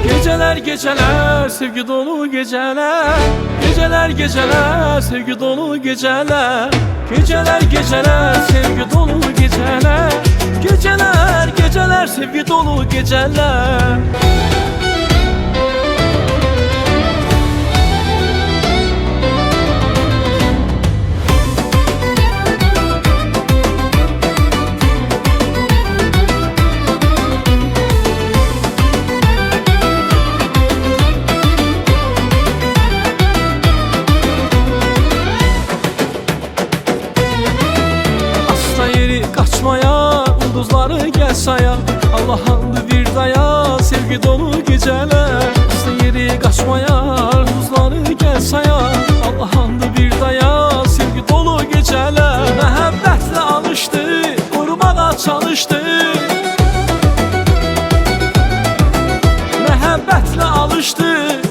Geceler geceler sevgi dolu geceler, geceler geceler sevgi dolu geceler, geceler geceler sevgi dolu geceler, geceler geceler sevgi dolu geceler. Kaçmaya, ulduzları gel saya, Allah hamdı bir daya, sevgi dolu geceler. Aslı yeri kaçmaya, ulduzları gel saya, Allah hamdı bir daya, sevgi dolu geceler. Məhəbbətle alışdı, korumağa çalışdı, məhəbbətle alışdı,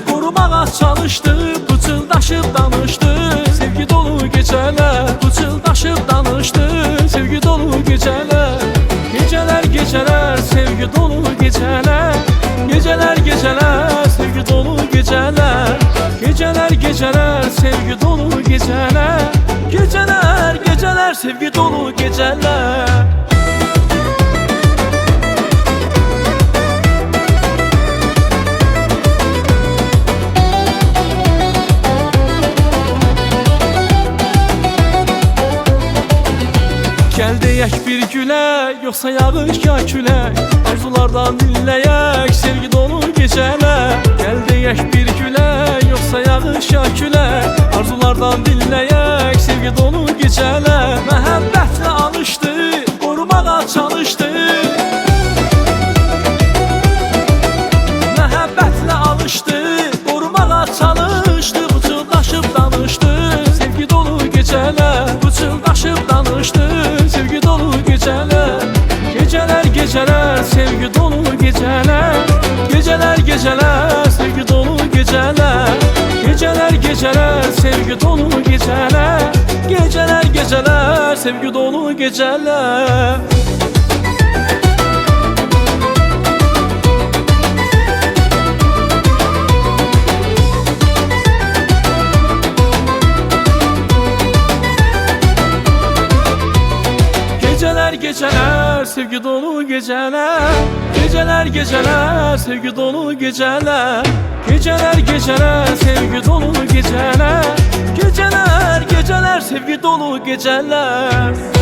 korumağa çalışdı, pıçıldaşıp danıştı, sevgi dolu geceler. Pıçıldaşıp danıştı, sevgi dolu geceler. Geceler geceler sevgi dolu geceler, geceler geceler sevgi dolu geceler, geceler geceler sevgi dolu geceler, geceler geceler sevgi dolu geceler. Gel deyək bir gülə, yoxsa yağış ya külək, arzulardan dinləyək sevgi dolu gecələr. Gel deyək bir gülə, yoxsa yağış ya külək, arzulardan dinləyək sevgi dolu gecələr. Məhəbbətle alışdı, korumağa çalışdı, məhəbbətle alışdı, korumağa çalışdı, pıçıldaşıp danışdı, sevgi dolu gecələr. Pıçıldaşıp danışdı, sevgi dolu geceler. Geceler geceler sevgi dolu geceler, geceler geceler sevgi dolu geceler, geceler geceler sevgi dolu geceler, geceler geceler sevgi dolu geceler. Geceler geceler sevgi dolu geceler, geceler geceler sevgi dolu geceler, geceler geceler sevgi dolu geceler, geceler geceler sevgi dolu geceler.